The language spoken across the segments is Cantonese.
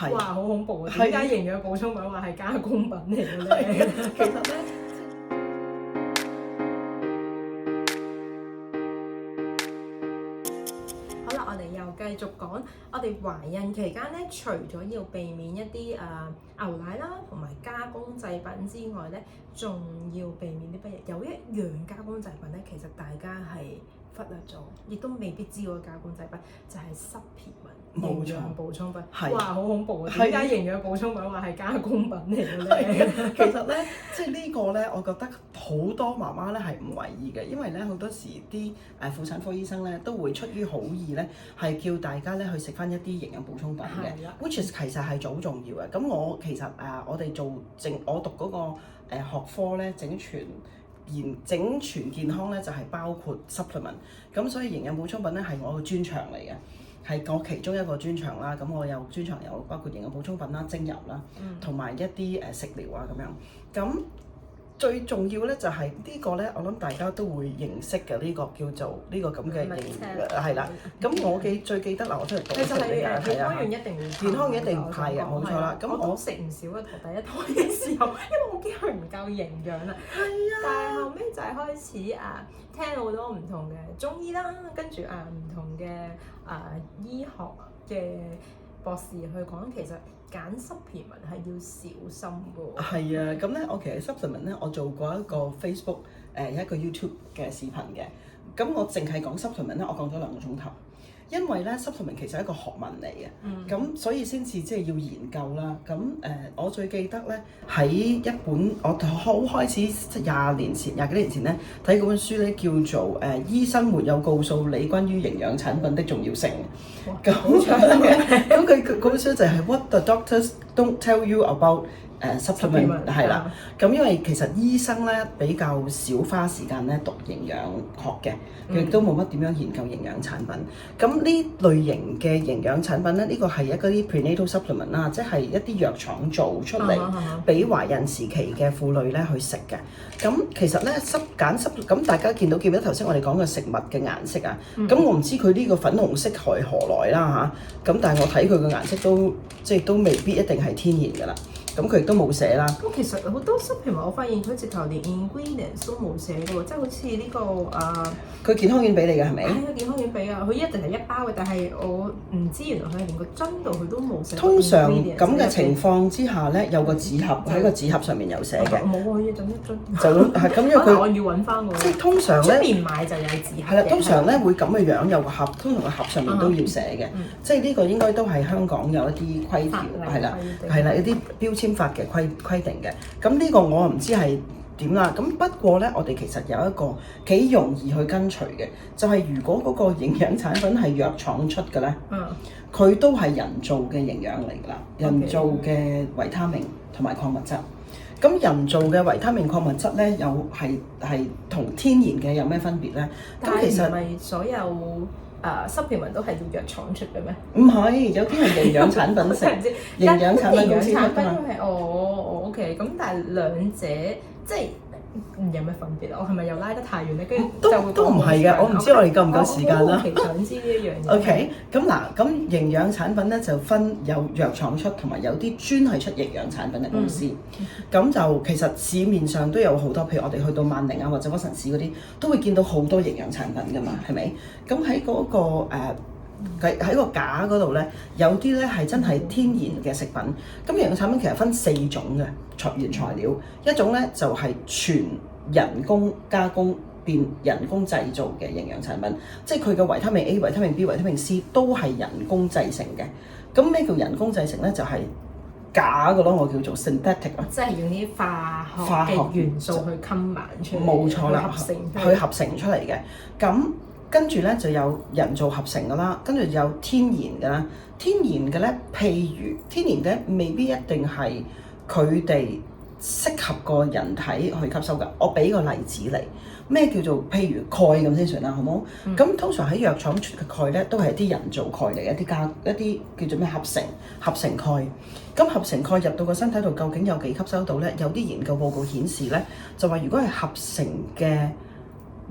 哇，好恐怖啊！點解營養補充品話係加工品嚟嘅咧？其實咧。好啦，我哋又繼續講，我哋懷孕期間咧，除咗要避免一啲牛奶啦，同埋加工製品之外咧，仲要避免啲乜嘢？有一樣加工製品咧，其實大家係忽略咗，亦都未必知嗰個加工製品就係supplement營養補充品。哇，好恐怖啊！點解營養補充品話係加工品嚟嘅咧？其實咧，即係呢個咧，我覺得好多媽媽咧係唔為意嘅，因為咧好多時啲婦產科醫生咧都會出於好意咧，係叫大家咧去食翻一啲營養補充品嘅 ，which is 其實係好重要嘅。咁我其實我哋我讀嗰個學科咧，整全健康咧就係包括 supplement， 咁所以營養補充品咧係我嘅專長嚟嘅。係我其中一個專長啦，咁我有專長有包括營養補充品啦、精油啦，同埋一啲食療啊咁樣。咁最重要咧就係呢個咧，我諗大家都會認識嘅呢個叫做呢個咁嘅係啦。咁我最記得嗱，我出嚟讀出嚟嘅健康院一定會健康院一定派嘅，冇錯啦。咁我食唔少嘅，第一胎嘅時候，因為我驚佢唔夠營養啦。係啊。但係後尾就係開始聽好多唔同嘅中醫啦，跟住唔同嘅醫學嘅博士去講，其實揀 supplement 係要小心嘅。係啊，咁咧我其實 supplement 咧，我做過一個 Facebook 一個 YouTube 嘅視頻嘅，咁我淨係講 supplement 咧，我講咗2個鐘頭。因為咧 supplement 其實係一個學問嚟嘅，咁所以先至即係要研究啦。咁我最記得咧喺一本我好開始20幾年前咧睇嗰本書咧，叫做醫生沒有告訴你關於營養產品的重要性。咁佢嗰本書就係 What the doctors don't tell you about supplement 係啦。咁因為其實醫生咧比較少花時間咧讀營養學嘅，亦都冇乜點樣研究營養產品。咁呢類型嘅營養產品咧，呢個係一啲 prenatal supplement 啦，即係一啲藥廠做出嚟俾懷孕時期嘅婦女咧去食嘅。咁其實咧咁大家見到頭先我哋講嘅食物嘅顏色啊，咁我唔知佢呢個粉紅色係何來啦嚇。咁但係我睇佢嘅顏色都未必一定係天然㗎啦。咁佢亦都冇寫啦。咁其實好多 supplement 我發現佢直頭連 ingredients 都冇寫嘅喎，即係好似呢個佢健康院俾你嘅係咪？係啊，健康院俾啊，佢一定係一包嘅，但係我唔知原來佢係連個樽度佢都冇寫。通常咁嘅情況之下咧，有個紙盒喺個紙盒上面有寫嘅。冇啊，要整一樽。就咁係咁，因為佢我要揾翻個。即係通常咧，出面買就有紙盒。係啦，通常咧會咁嘅樣有個盒，通常個盒上面都要寫嘅。即係呢個應該都係香港有一啲規條，係啦，一啲標籤法嘅規定嘅。咁呢個我唔知係點啦。咁不過咧，我哋其實有一個幾容易去跟隨嘅，就係如果嗰個營養產品係藥廠出嘅咧，佢都係人造嘅營養嚟㗎啦，人造嘅維他命同埋礦物質。咁人造嘅維他命礦物質咧，又係同天然嘅有咩分別咧？咁其實唔係所有supplement 都係要藥廠出嘅咩？唔係，有啲係營養產品食，營養產品公司出㗎嘛。OK， 咁但係兩者即係有咩分別啊？我係咪又拉得太遠咧？跟住都唔係嘅，我唔知我哋夠唔夠時間啦。我好想知呢一樣嘢。OK， 咁嗱，咁營養產品咧就分有藥廠出，同埋有啲專係出營養產品嘅公司。咁就其實市面上都有好多，譬如我哋去到萬寧啊或者屈臣氏嗰啲，都會見到好多營養產品㗎嘛，係咪？咁喺嗰個喺個架嗰度咧，有啲咧係真係天然嘅食品。咁營養產品其實分4種嘅原材料，一種咧就係全人工加工變人工製造嘅營養產品，即係佢嘅維他命 A、維他命 B、維他命 C 都係人工製成嘅。咁咩叫人工製成咧？就係假嘅咯，我叫做 synthetic 啊，即係用啲化學嘅元素去溝埋出嚟，冇錯啦，去合成出嚟嘅。咁跟住咧就有人造合成嘅啦，跟住有天然嘅啦。天然嘅咧，譬如天然嘅未必一定係佢哋適合個人體去吸收㗎。我俾個例子嚟，咩叫做譬如鈣咁先算啦，好冇？咁通常喺藥廠出嘅鈣咧，都係啲人造鈣嚟，一啲叫做咩合成鈣。咁合成鈣入到個身體度，究竟有幾吸收到咧？有啲研究報告顯示咧，就話如果係合成嘅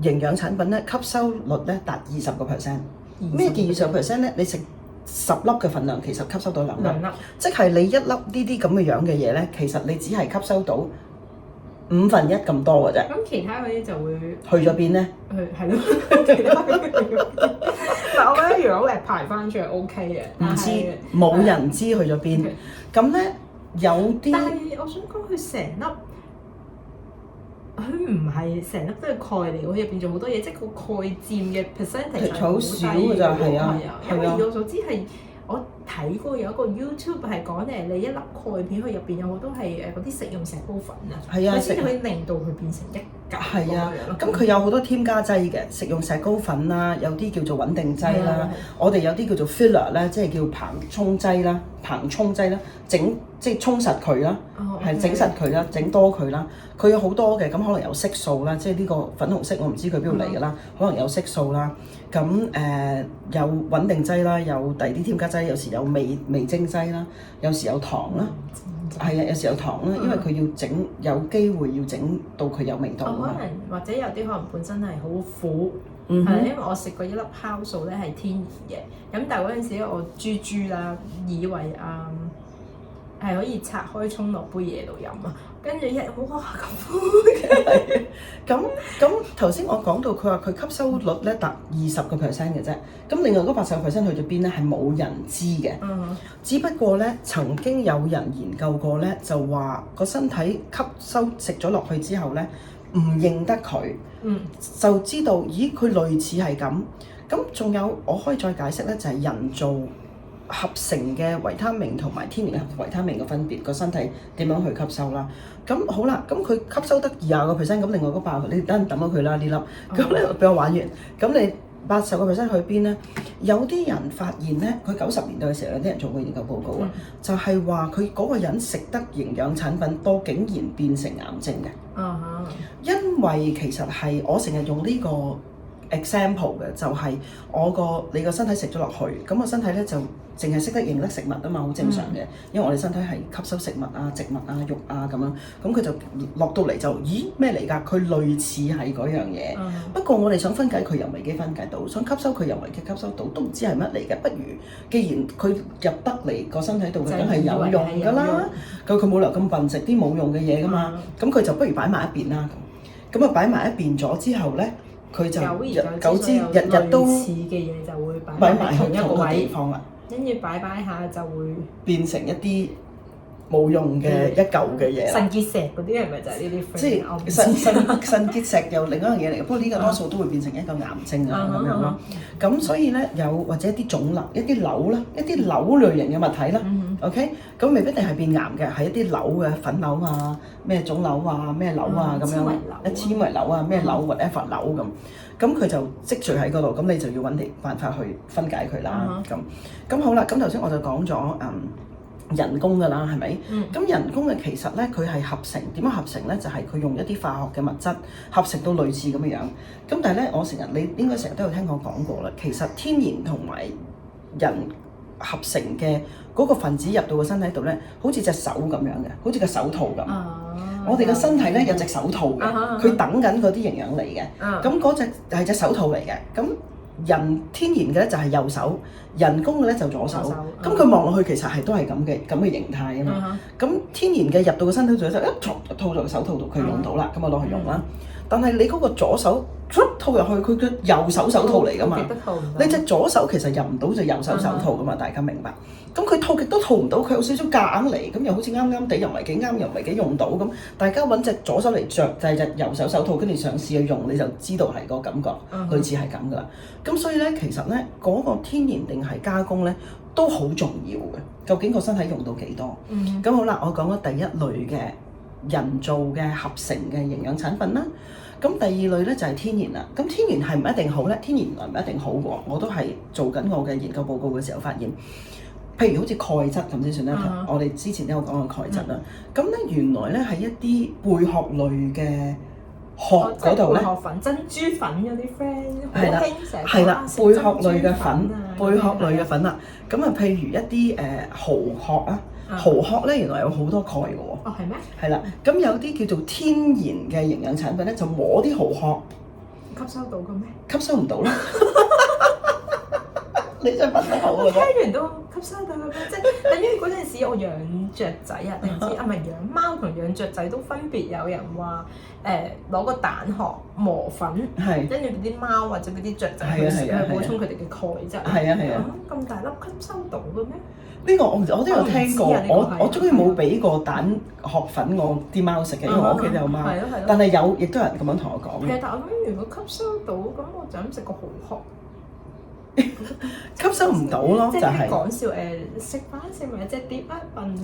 營養產品咧，吸收率咧達20%。咩叫20%咧？你食10粒嘅份量，其實吸收到2粒， 2粒，即係你1粒呢啲咁嘅樣嘅嘢咧，其實你只係吸收到1/5咁多嘅啫。咁其他嗰啲就會去咗邊咧？係咯，其他但我覺得如果誒排翻出嚟 OK 嘅，唔知，冇人知去咗邊。咁咧有啲，但係我想講佢成粒。佢唔係成粒都係鈣嚟，佢入邊仲好多嘢，即係個鈣佔嘅 percentage 係好少㗎咋，係啊，因為以我所知係我睇過有一個 YouTube 係講你一粒鈣片，佢入邊有好多係嗰啲食用石膏粉啊，佢先至可以令到佢變成一嚿。係啊，咁佢有好多添加劑嘅，食用石膏粉啦，有啲叫做穩定劑啦，我哋有啲叫做 filler 咧，即係叫膨充劑啦，即係充實佢啦，係整實佢啦，整多佢啦。佢有好多嘅，咁可能有色素啦，即係呢個粉紅色我唔知佢邊度嚟㗎啦，可能有色素啦，咁有穩定劑啦，有第二啲添加劑，有時有味精劑啦，有時有糖啦，係啊，有時有糖啦，因為佢要整有機會要整到佢有味道啊嘛。可能或者有啲可能本身係好苦，係因為我食過一粒酵素咧係天然嘅，咁但係嗰陣時咧我豬啦，以為係可以拆開沖落杯嘢度飲啊。跟住哇咁頭先我講到佢話佢吸收率咧達20%嘅啫，咁另外嗰80%去咗邊咧係冇人知嘅。只不過咧曾經有人研究過咧，就話個身體吸收食咗落去之後咧唔認得佢，就知道咦佢類似係咁。咁仲有我可以再解釋咧，就係人造合成嘅維他命同埋天然嘅維他命嘅分別，個身體點樣去吸收啦？咁好啦，咁佢吸收得20%，咁另外嗰8%你等咗佢啦呢粒，咁咧俾我玩完，咁你80%去邊咧？有啲人發現咧，佢90年代嘅時候有啲人做過研究報告啊，就係話佢嗰個人食得營養產品多，竟然變成癌症嘅。因為其實係我成日用呢個 example 嘅，就係你個身體食咗落去，咁個身體咧就淨係識得認得食物啊嘛，好正常嘅，因為我哋身體係吸收食物啊、植物啊、肉啊咁樣，咁佢就落到嚟就咦咩嚟㗎？佢類似係嗰樣嘢，不過我哋想分解佢又未幾分解到，想吸收佢又未幾吸收到，都唔知係乜嚟嘅。不如既然佢入得嚟個身體度嘅，梗係有用㗎啦。佢冇理由咁笨食啲冇用嘅嘢㗎嘛，咁佢就不如擺埋一邊啦。咁啊擺埋一邊咗之後咧，佢就久之日日都似嘅嘢就會擺埋喺同一個地方啦。跟住擺下就會變成一啲冇用嘅一嚿嘅嘢。腎結石嗰啲係咪就係呢啲？即係腎結石又另一樣嘢嚟嘅，不過呢個多數都會變成一個癌症啊咁樣咯。咁所以咧有或者一啲腫瘤、一啲瘤啦、一啲瘤類型嘅物體啦。OK，咁未必一定係變癌嘅，係一啲瘤嘅粉瘤啊、咩腫瘤啊、咩瘤啊咁樣，一纖維瘤啊、咩瘤 whatever 瘤咁。咁佢就積聚喺嗰度，咁你就要揾啲辦法去分解佢啦。咁好啦，咁頭先我就講咗人工㗎啦，係咪？咁人工嘅其實咧，佢係合成點樣合成咧？就係佢用一啲化學嘅物質合成到類似咁嘅樣。咁但係咧，你應該成日都有聽我講過啦。其實天然同埋人合成嘅嗰個分子入到個身體度咧，好似隻手咁樣嘅，好似個手套咁。我哋嘅身體咧有隻手套嘅，佢等緊嗰啲營養嚟嘅。咁嗰隻係隻手套嚟嘅。咁人天然嘅咧就係右手，人工嘅咧就左手。咁佢望落去其實係都係咁嘅形態啊嘛。咁天然嘅入到個身體度就一套咗個手套度，佢用到啦，咁我攞去用啦。但係你嗰個左手套入去，佢嘅右手手套嚟㗎嘛。你隻左手其實入唔到隻右手手套㗎嘛，大家明白？咁佢套極都套唔到，佢有少少夾硬嚟，咁又好似啱啱地，又唔係幾啱，又唔係幾用到咁。大家揾隻左手嚟着，就係隻右手手套，跟住嘗試去用，你就知道係個感覺，類似係咁㗎啦。咁所以咧，其實咧嗰個天然定係加工咧都好重要嘅。究竟個身體用到幾多？咁好啦，我講咗第一類嘅人造嘅合成嘅營養產品啦。咁第二類咧就係天然啦。咁天然係唔一定好咧，天然原來唔一定好喎。我都係做緊我嘅研究報告嘅時候發現。譬如好似鈣質咁先算啦，我哋之前都有講過鈣質啦。咁咧原來咧係一啲貝殼類嘅殼嗰度咧，貝殼粉、珍珠粉嗰啲 friend，係啦，貝殼類嘅粉，貝殼類嘅粉啦。咁啊，譬如一啲蠔殼啊，蠔殼咧原來有好多鈣嘅喎。哦，係咩？係啦，咁有啲叫做天然嘅營養產品咧，就摸啲蠔殼，吸收到嘅咩？吸收唔到啦。你真係問得好我啊！聽完都吸收到咁樣，即係等於嗰陣時我養雀仔啊，定唔知啊，唔係養貓同養雀仔都分別有人話攞個蛋殼磨粉，係跟住俾啲貓或者俾啲雀仔係啊去食係啊去補充佢哋嘅鈣質。係啊係啊，咁大粒吸收到嘅咩？呢個我都有聽過，我唔知啊呢個係我終於冇俾過蛋殼粉我啲貓食嘅，因為我屋企都有貓。係咯係咯。但係亦都有人咁樣同我講嘅。但係我諗，如果吸收到，咁我就咁食個蠔殼。吸收唔到咯，即就係係講笑食飯食埋隻碟啊笨，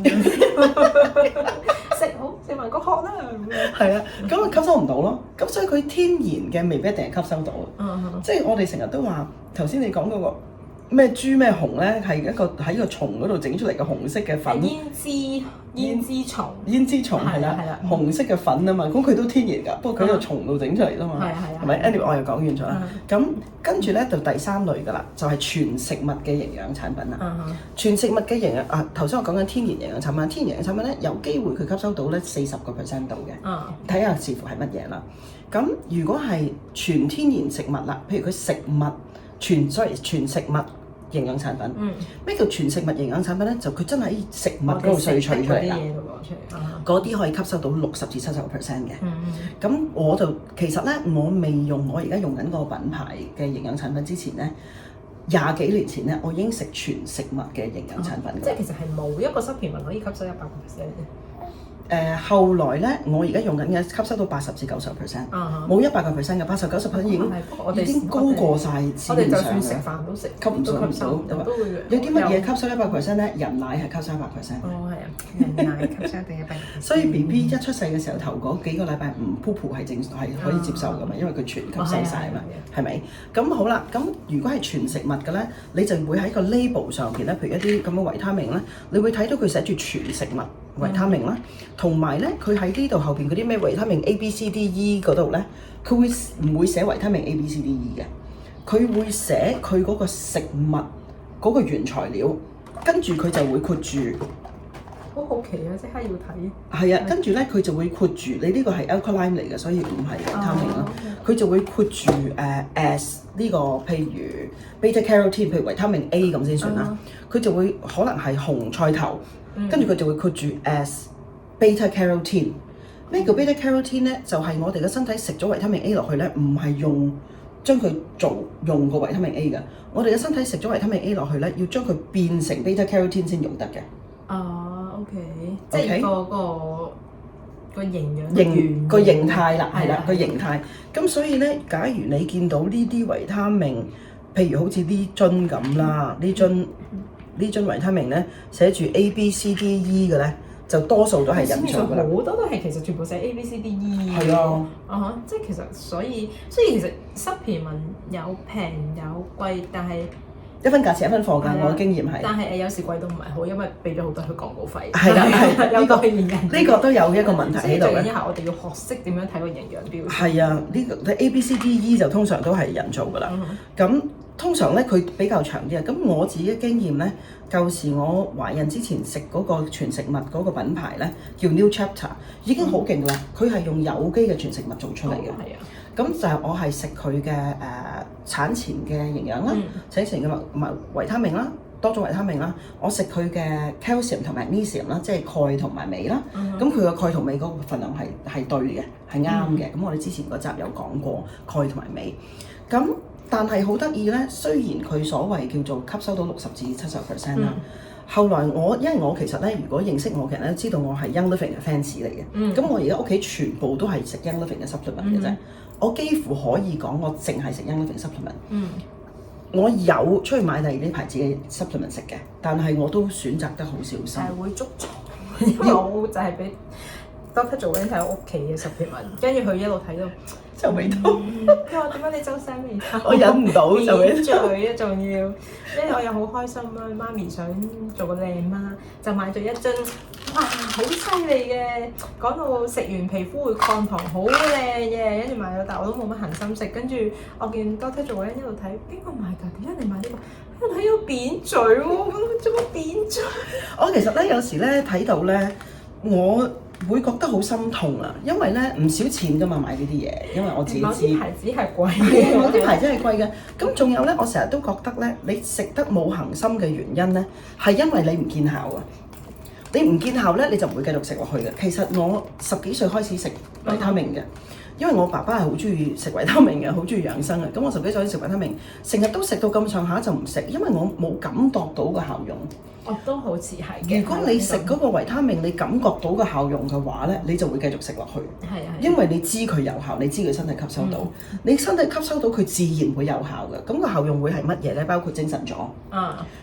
食好食埋個殼啦咁樣。係啊，咁啊吸收唔到咯。咁所以佢天然嘅未必一定係吸收到。即係我哋成日都話頭先你講嗰個咩豬咩紅咧，係一個喺個蟲嗰度整出嚟嘅紅色嘅粉。胭脂蟲。胭脂蟲係啦，紅色嘅粉啊嘛，咁佢都天然㗎，不過佢喺個蟲度整出嚟啫嘛。係咪？anyway 我又講完咗啦。咁跟住咧就第三類㗎啦，就係全食物嘅營養產品啦。全食物嘅營養頭先我講緊天然營養產品，天然營養產品咧有機會佢吸收到咧40%度嘅。睇下視乎係乜嘢啦。咁如果係全天然食物啦，譬如佢食物全食物營養產品，咩叫全食物營養產品咧？就佢真係喺食物嗰度萃取出嚟啦，嗰啲可以吸收到60至70%嘅。咁我就其實咧，我未用我而家用緊嗰個品牌嘅營養產品之前咧，20幾年前咧，我已經食全食物嘅營養產品。即係其實係冇一個supplement可以吸收100%嘅。後來咧，我而家用緊嘅吸收到80至90%，冇100%嘅80-90%已經高過晒市面上嘅。我哋就算食飯都食，吸唔到。有啲乜嘢吸收100%咧？人奶係吸收100%。哦，係啊，人奶吸收第100%。所以 BB 一出世嘅時候頭嗰幾個禮拜唔 poop 係可以接受㗎嘛，因為佢全吸收晒嘛，係咪？咁好啦，咁如果係全食物嘅咧，你就會喺個 label 上邊咧，譬如一啲咁嘅維他命咧，你會睇到佢寫住全食物。維他命啦，同埋咧，佢喺呢度後邊嗰啲咩維他命 A、B、C、D、E 嗰度咧，佢會唔會寫維他命 A、B、C、D、E 嘅？佢會寫佢嗰個食物嗰個原材料，跟住佢就會括住。好好奇啊！即刻要睇。係啊，跟住咧佢就會括住你呢個係 alkaline 嚟嘅，所以唔係維他命啦。佢就會括住as 呢個譬如 beta carotene，譬如維他命 A 咁先算啦。佢就會可能係紅菜頭。跟住佢就會括住 as beta carotene。咩叫 beta carotene 咧？就係我哋嘅身體食咗維他命 A 落去咧，唔係將佢用個維他命 A 嘅。我哋嘅身體食咗維他命 A 落去咧，要將佢變成 beta carotene 先用得嘅。OK， 即係個營養個形態啦，係啦個形態。咁所以咧，假如你見到呢啲維他命，譬如好似呢樽咁啦，呢樽維他命咧寫住 A、B、C、D、E 嘅咧，就多數都係人造㗎啦。好多都係其實全部寫 A、B、C、D、E。係啊。即係其實所以其實supplement有平有貴，但係一分價錢一分貨價，我經驗係。但係有時貴到唔係好，因為俾咗好多佢廣告費。係啦，呢個都有一個問題喺度嘅。最緊要係我哋要學識點樣睇個營養標籤。係啊，呢個 A、B、C、D、E 就通常都係人造㗎啦。咁通常咧佢比較長啲啊。咁我自己嘅經驗咧，舊時我懷孕之前食嗰個全食物嗰個品牌咧，叫 New Chapter，已經好勁㗎啦。佢係用有機嘅全食物做出嚟嘅。係啊。咁就係我係食佢嘅產前嘅營養啦，產前嘅維他命啦，多種維他命啦。我食佢嘅 calcium 同埋 magnesium 啦，即係鈣同埋鎂啦。咁佢個鈣同鎂嗰個份量係對嘅，係啱嘅。咁我哋之前嗰集有講過鈣同埋鎂。咁但係好得意咧，雖然佢所謂叫做吸收到60至70%啦。後來因為我其實咧，如果認識我嘅人咧，知道我係 Young Living 嘅 fans 嚟嘅。咁我而家屋企全部都係食 Young Living 嘅 supplement 嘅啫。我幾乎可以講，我淨係食 Young Living supplement。我有出去買第二啲牌子嘅 supplement 食嘅，但係我都選擇得好小心。係會捉蟲，因為我就係俾 Doctor Joanne 睇我屋企嘅 supplement，跟住佢一路睇到皺眉頭。佢話點解你皺晒眉頭？我忍唔到皺眉頭。嘴啊，仲要，因為我又好開心啊！媽咪想做個靚媽，就買咗一樽。哇，好犀利嘅！講到食完皮膚會抗糖，好靚嘅，跟住買咗，但我都冇乜恆心食。跟住我見 Doctor Joanne一路睇，邊個買㗎？點解你買呢個？睇到扁嘴喎，做乜扁嘴？我其實咧有時咧睇到咧，我會覺得好心痛啊，因為咧唔少錢㗎嘛買呢啲嘢，因為我自己知。某啲牌子係貴係啊，某啲牌子。子係貴嘅。咁仲有咧，我成日都覺得咧，你食得冇恒心嘅原因咧，係因為你唔見效啊。你唔見效咧，你就唔會繼續食落去嘅。其實我10幾歲開始食維他命嘅，因為我爸爸係好中意食維他命嘅，好中意養生嘅。咁我10幾歲開始食維他命，成日都食到咁上下就唔食，因為我冇感覺到個效用。我都好似係嘅。如果你食嗰個維他命，你感覺到個效用嘅話咧，你就會繼續食落去。係啊。因為你知佢有效，你知佢身體吸收到，你身體吸收到佢自然會有效嘅。咁個效用會係乜嘢咧？包括精神咗。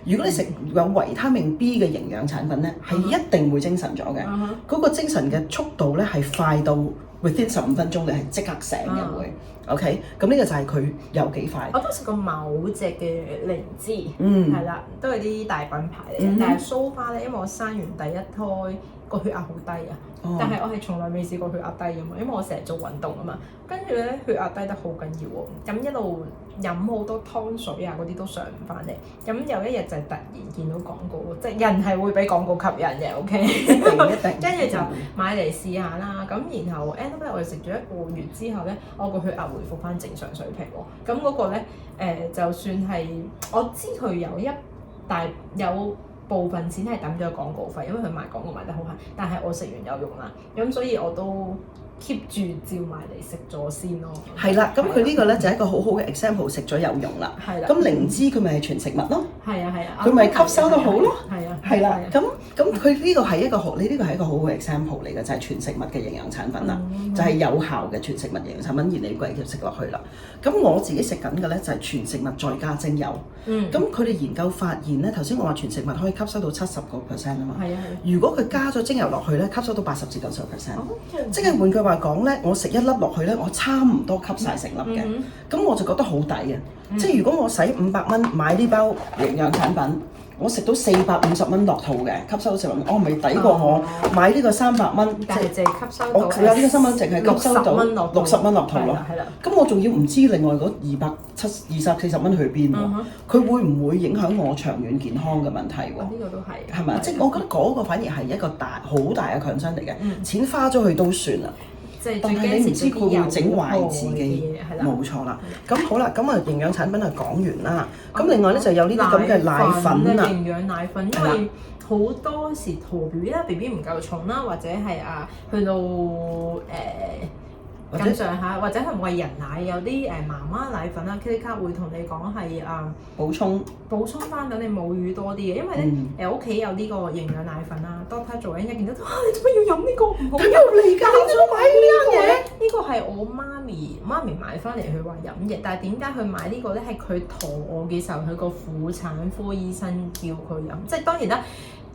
如果你食有維他命 B 嘅營養產品咧，係一定會精神咗嘅。嗰個精神嘅速度咧係快到 within 15分鐘，你係即刻醒嘅會。OK，咁呢個就係佢有幾快。我都食過某隻嘅靈芝，係啦，都係啲大品牌嚟嘅。但係 so far 咧，因為我生完第一胎個血壓好低啊，但係我係從來未試過血壓低㗎嘛，因為我成日做運動啊嘛。跟住咧血壓低得好緊要喎，咁一路飲好多湯水啊嗰啲都上唔翻嚟。咁有一日就係突然見到廣告，即係人係會俾廣告吸引嘅，OK？一定。跟住就買嚟試下啦。咁然後 end up 我哋食咗1個月之後咧，我個血壓回復翻正常水平喎。咁嗰個咧就算係我知佢有部分錢係抌咗廣告費，因為佢賣廣告賣得好狠，但係我食完有用啦，咁所以我都 keep 住照買嚟食咗先咯。係啦，咁佢呢個咧就係一個好好嘅 example， 食咗有用啦。係啦。咁靈芝佢咪係全食物咯。係啊係啊。佢咪吸收得好咯。係啊。係啦，咁佢呢個係一個好，你呢個係一個好好嘅 example 嚟嘅，就係全食物嘅營養產品啦，就係有效嘅全食物營養產品，而你繼續食落去啦。咁我自己食緊嘅咧就係全食物再加精油。咁佢哋研究發現咧，頭先我話全食物可以吸收到70%啊嘛。係啊係。如果佢加咗精油落去咧，吸收到80至90%。即係換句話講咧，我食1粒落去咧，我差唔多吸晒成粒嘅。咁我就覺得好抵嘅。即係如果我使500蚊買呢包營養產品，我食到450蚊落肚嘅，吸收到400蚊，我咪抵過我買呢個300蚊。但係淨係吸收到我有呢個新聞淨係吸收到60蚊落肚咯。係啦。咁我仲要唔知另外嗰240蚊去邊喎？佢會唔會影響我長遠健康嘅問題喎？呢個都係。係咪？即係我覺得嗰個反而係一個好大嘅強身嚟嘅。錢花咗去都算啦。但係你唔知佢會整壞自己，冇錯啦。咁好啦，咁啊營養產品就講完啦。咁另外咧就有呢啲咁嘅奶粉啦。營養奶粉，因為好多時肚 B 啦 ，BB 唔夠重啦，或者係去到咁上下，或者係餵人奶有啲媽媽奶粉啦，K 卡會同你講係補充翻等你母乳多啲嘅，因為咧屋企有呢個營養奶粉啦，doctor 做緊一見到你做乜要飲呢個唔好飲嚟㗎？你做買呢樣嘢？呢個係我媽咪買翻嚟，佢話飲嘅，但係點解佢買呢個咧？係佢肚餓嘅時候，佢個婦產科醫生叫佢飲，即係當然啦，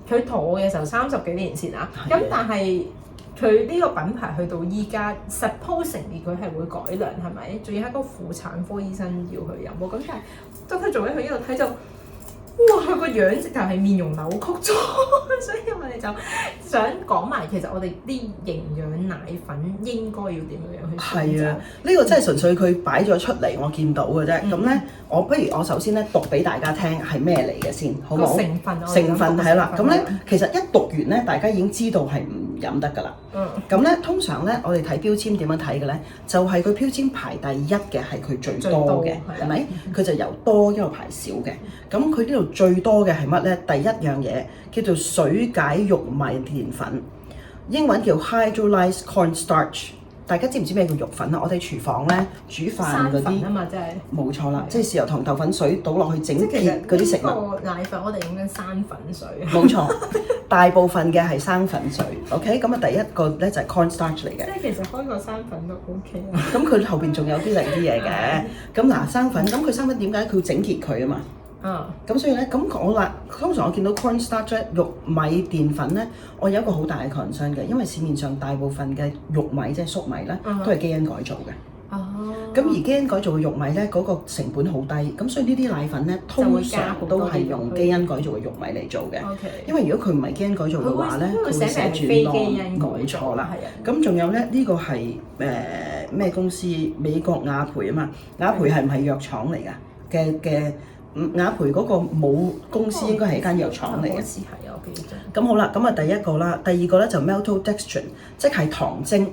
佢肚餓嘅時候30幾年前啊，咁但係。佢呢個品牌去到依家 supposedly 佢係會改良係咪？仲要係個婦產科醫生要佢飲喎，咁但係當佢做緊佢呢度睇就，哇！佢個樣直頭係面容扭曲咗，所以我哋就想講埋其實我哋啲營養奶粉應該要點樣去選擇。係啊，呢個真係純粹佢擺咗出嚟，我見到嘅啫。咁咧，不如我首先咧讀俾大家聽係咩嚟嘅先，好唔好？成分係啦，咁咧其實一讀完咧，大家已經知道係唔飲得㗎啦。咁咧通常咧，我哋睇標籤點樣睇嘅咧，就係佢標籤排第一嘅係佢最多嘅，係咪？佢就由多一路排少嘅。咁佢呢度最多嘅係乜咧？第一樣嘢叫做水解玉米澱粉，英文叫 hydrolyzed cornstarch。大家知唔知咩叫肉粉啊？我哋廚房咧煮飯嗰啲啊嘛，真係冇錯啦，即係豉油同豆粉水倒落去整結嗰啲食物。個奶粉我哋用緊生粉水。冇錯，大部分嘅係生粉水。OK， 咁啊第一個咧就係 cornstarch 嚟嘅。即係其實開個生粉都 OK 啊。咁佢後邊仲有啲另啲嘢嘅。咁嗱生粉，咁佢生粉點解佢要整結佢啊嘛？咁所以咧，咁我話通常我見到 cornstarch 玉米澱粉咧，我有一個好大嘅 concern 嘅，因為市面上大部分嘅玉米即係粟米咧，都係基因改造嘅。咁而基因改造嘅玉米咧，嗰個成本好低，咁所以呢啲奶粉咧，通常都係用基因改造嘅玉米嚟做嘅。因為如果佢唔係基因改造嘅話咧，佢會寫住非基因，冇錯啦。咁仲有咧，呢個係咩公司？美國雅培啊嘛，雅培係唔係藥廠嚟㗎？嘅雅培嗰個母公司應該係一間藥廠嚟嘅。好似係啊，我記得。咁好啦，咁啊第一個啦，第二個咧就 maltodextrin，即係糖精。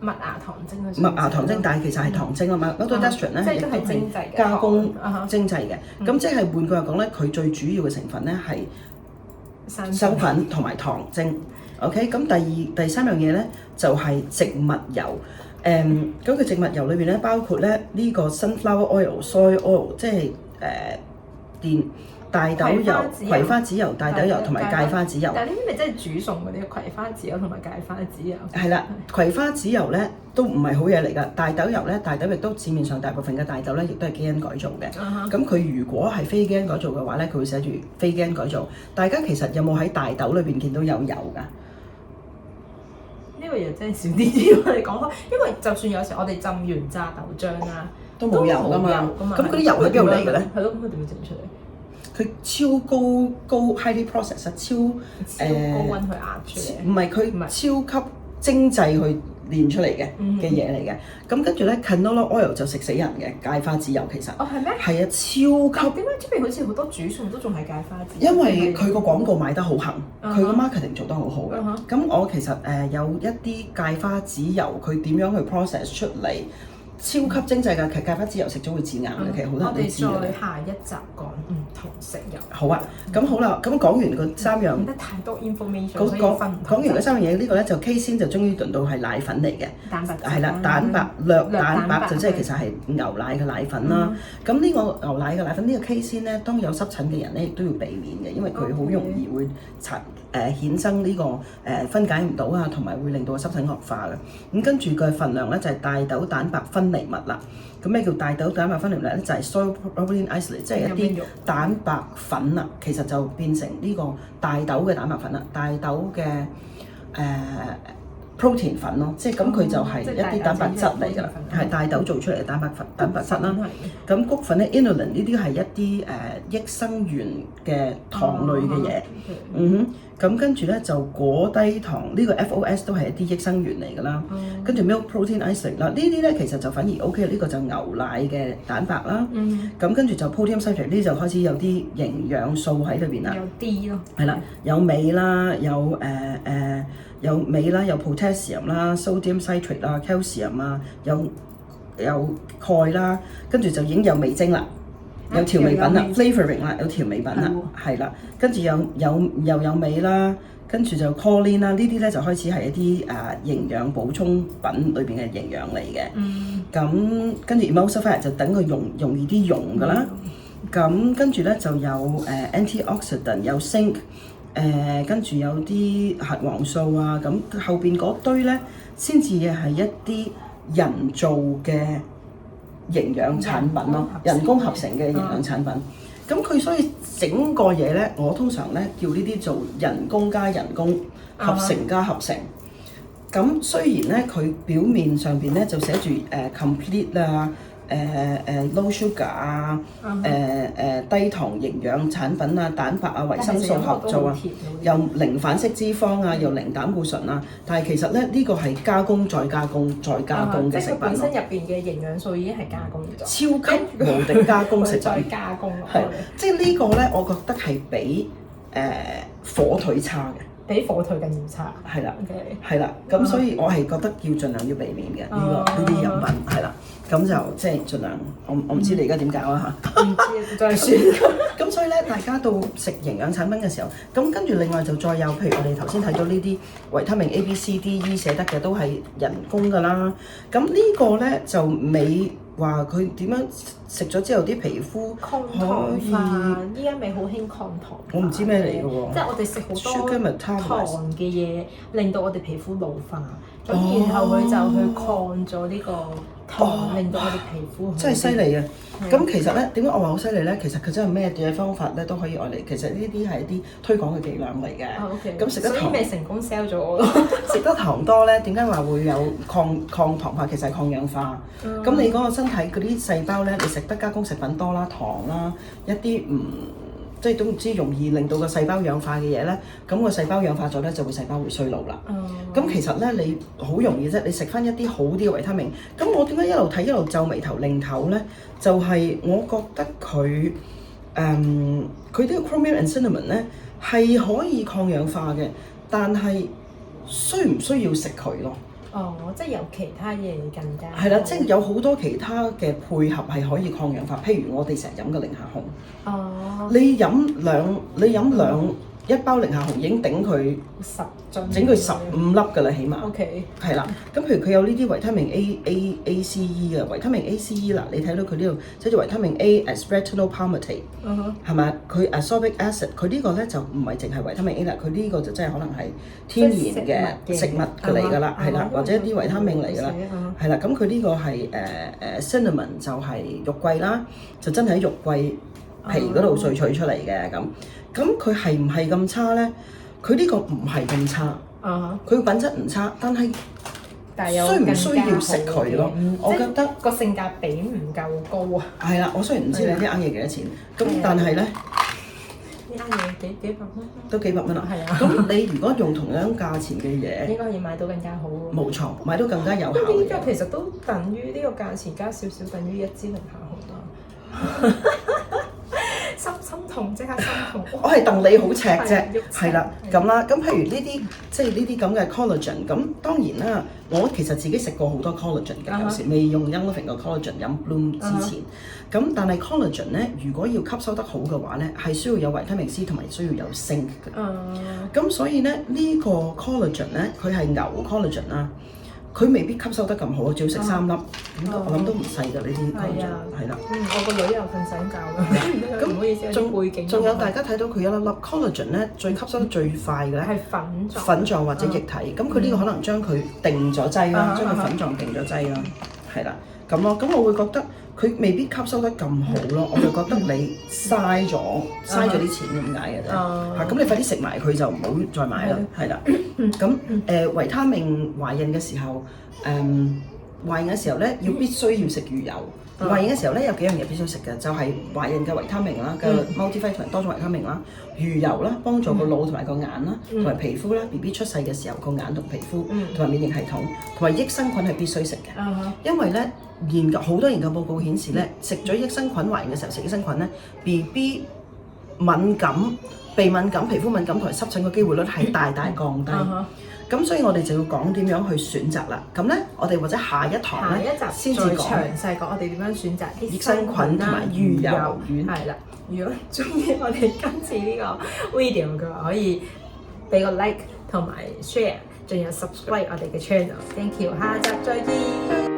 麥芽糖精嗰啲。麥芽糖精，但係其實係糖精啊嘛。maltodextrin 咧亦都係精製嘅加工精製嘅。咁即係換句話講咧，佢最主要嘅成分咧係生粉同埋糖精。OK， 咁第三樣嘢咧就係植物油。嗰個植物油裏邊咧包括咧呢個 sunflower oil、soy oil， 即係大豆油、葵花籽油、大豆油同埋芥花籽油。但係呢啲咪真係煮餸嗰啲葵花籽油同埋芥花籽油？係啦，葵花籽油咧都唔係好嘢嚟㗎。大豆油咧，大豆亦都市面上大部分嘅大豆咧，亦都係基因改造嘅。咁佢如果係非基因改造嘅話咧，佢會寫住非基因改造。大家其實有冇喺大豆裏邊見到有油㗎？呢個嘢真係少啲知我哋講開，因為就算有時我哋浸完炸豆漿啦，都冇油㗎嘛。咁嗰啲油喺邊度嚟嘅咧？係咯，咁佢點會整出嚟？佢超高 highly processed， 超高溫去壓出嚟。唔係佢超級精製去練出嚟嘅嘢嚟嘅。咁跟住咧 canola oil 就食死人嘅，芥花籽油其實。哦，係咩？係啊，超級。點解出邊好似好多煮餸都仲係芥花籽？因為佢個廣告買得好行，佢個 marketing 做得好好嘅。咁我其實有一啲芥花籽油，佢點樣去 process 出嚟？超級精製嘅，其實芥花籽油食咗會致癌嘅，其實好多人都知嘅。我哋再下一集講唔同食油。好啊，咁好啦，咁講完個三樣，唔得太多 information，講完嗰三樣嘢，呢個咧就 K 先就終於輪到係奶粉嚟嘅。蛋白係啦，蛋白就即係其實係牛奶嘅奶粉啦。咁呢個牛奶嘅奶粉呢個 K 先咧，當有濕疹嘅人咧，亦都要避免嘅，因為佢好容易會衍生呢個分解唔到啊，同埋會令到個濕疹惡化嘅。咁跟住嘅份量咧就係大豆蛋白分離物啦。咁咩叫大豆蛋白分離物咧？就係 soy protein isolate， 即係一啲蛋白粉啦。其實就變成呢個大豆嘅蛋白粉啦，大豆嘅protein 粉咯，即係咁佢就係一啲蛋白質嚟㗎啦，係大豆做出嚟嘅蛋白質啦。咁穀粉咧 inulin 呢啲係一啲益生元嘅糖類嘅嘢。咁跟住咧就果低糖呢個 FOS 都係一啲益生元嚟㗎啦。跟住 milk protein isolate 啦，呢啲咧其實就反而 OK，呢個就牛奶嘅蛋白啦。咁跟住就 podium citrate 呢就開始有啲營養素喺裏邊啦。有啲咯。係啦，有鎂啦，有鎂啦，有 potassium 啦 ，sodium citrate 啦 ，calcium 啊，有鈣啦，跟住就已經有味精啦，有調味品啦 ，flavoring 啦，有調味品啦，係啦，跟住又有鎂啦，跟住就 choline 啦，呢啲咧就開始係一啲營養補充品裏邊嘅營養嚟嘅。咁跟住 emulsifier 就等佢容易啲溶㗎啦。咁跟住咧就有antioxidant 有 zinc。跟住有啲核黃素啊，咁後邊嗰堆咧，先至係一啲人造嘅營養產品咯，人工合成嘅營養產品。咁佢所以整個嘢咧，我通常咧叫呢啲做人工加人工，合成加合成。咁雖然咧佢表面上邊咧就寫住complete 啊。low sugar 啊，低糖營養產品啊，蛋白啊，維生素合作啊，又零反式脂肪啊，又零膽固醇啊，但係其實咧呢個係加工再加工再加工嘅食品咯。本身入邊嘅營養素已經係加工咗。超級無敵加工食品。再加工落去。係，即係呢個咧，我覺得係比火腿差嘅。比火腿更要差。係啦。係啦，咁所以我係覺得要盡量要避免嘅呢啲飲品係啦。咁就即係盡量，我唔知你而家點搞啊嚇？唔知再算。咁所以咧，大家到食營養產品嘅時候，咁跟住另外就再有，譬如我哋頭先睇到呢啲維他命 A、B、C、D、E 寫得嘅都係人工㗎啦。咁呢個咧就未話佢點樣食咗之後啲皮膚抗糖化，依家咪好興抗糖。我唔知咩嚟㗎喎。即係我哋食好多糖嘅嘢，令到我哋皮膚老化。咁然後佢就去抗咗呢個糖，令到我哋皮膚真係犀利啊！咁其實咧，點解我話好犀利咧？其實佢真係咩嘅方法咧都可以愛嚟。其實呢啲係一啲推廣嘅伎倆嚟嘅。咁食得糖，所以咪成功 sell 咗我咯。食得糖多咧，點解話會有抗糖化？其實係抗氧化。咁你嗰個身體嗰啲細胞咧，你食得加工食品多啦，糖啦，一啲即係都唔知容易令到個細胞氧化嘅嘢咧，咁個細胞氧化咗咧，就會細胞會衰老啦。咁其實咧，你好容易啫，你食翻一啲好啲嘅維他命。咁我點解一路睇一路皺眉頭擰頭咧？就係我覺得佢佢呢個 chromium and cinnamon 咧係可以抗氧化嘅，但係需唔需要食佢咯？哦，即係有其他嘢更加係啦，即係有好多其他嘅配合係可以抗氧化，譬如我哋成日飲嘅零下紅。哦。你飲兩一包零下紅已經頂佢10樽，整佢15粒㗎啦，起碼。OK。係啦，咁譬如佢有呢啲維他命 A、C、E 嘅維他命 A、C、E 嗱，你睇到佢呢度寫住維他命 A，aspartate palmitate，係咪？佢 ascorbic acid，佢呢個咧就唔係淨係維他命 A 啦，佢呢個就真係可能係天然嘅食物嚟㗎啦，係啦，或者一啲維他命嚟㗎啦，係啦，咁佢呢個係cinnamon 就係肉桂啦，就真係喺肉桂皮嗰度萃取出嚟嘅咁。咁佢係唔係咁差咧？佢呢個唔係咁差，佢品質唔差，但係需唔需要食佢咯？我覺得個性價比唔夠高啊。係啦，我雖然唔知你啲啱嘢幾多錢，咁但係咧，呢啱嘢幾百蚊，都幾百蚊啦。係啊。咁你如果用同樣價錢嘅嘢，應該可以買到更加好喎。冇錯，買到更加有效嘅呢個其實都等於呢個價錢加少少，等於一支零下紅啦。心痛，即刻心痛。我係戥你好赤啫，係啦係咁啦。咁譬如呢啲即係呢啲咁嘅 collagen，咁當然啦，我其實自己食過好多 collagen 嘅，有時未用 Young Living 嘅 collagen 飲 Bloom 之前。咁但係 collagen 咧，如果要吸收得好嘅話咧，係需要有維他命 C 同埋需要有鋅嘅。咁所以咧呢個 collagen 咧，佢係牛 collagen 啦。佢未必吸收得咁好，仲要食3粒，我諗都唔細㗎呢啲 collagen，係啦。我個女又瞓醒覺啦。咁唔好意思，有背景。仲有大家睇到佢一粒粒 collagen 咧，最吸收得最快嘅咧係粉狀或者液體。咁佢呢個可能將佢定咗劑啦，將佢粉狀定咗劑啦，係啦，咁咯。咁我會覺得佢未必吸收得咁好咯，我就覺得你嘥咗啲錢咁解嘅啫。嚇，咁你快啲食埋佢就唔好再買啦，係啦。咁維他命懷孕嘅時候，懷孕嘅時候咧必須要食魚油。懷孕嘅時候咧有幾樣嘢必須食嘅，就係懷孕嘅維他命啦，嘅 multivitamin 多種維他命啦，魚油啦，幫助個腦同埋個眼啦，同埋皮膚啦。BB 出世嘅時候個眼同皮膚同埋免疫系統同埋益生菌係必須食嘅，因為咧好多研究報告顯示咧，食咗益生菌懷孕嘅時候食益生菌咧 BB 敏感、鼻敏感、皮膚敏感同埋濕疹嘅機會率係大大降低。咁所以我哋就要講點樣去選擇啦。咁咧，我哋或者下一堂咧先至講詳細講我哋點樣選擇益生菌同埋魚油丸。係啦，如果中意我哋今次呢個 video 嘅話，可以俾個 like 同埋 share，仲有 subscribe 我哋嘅 channel。Thank you，下集再見。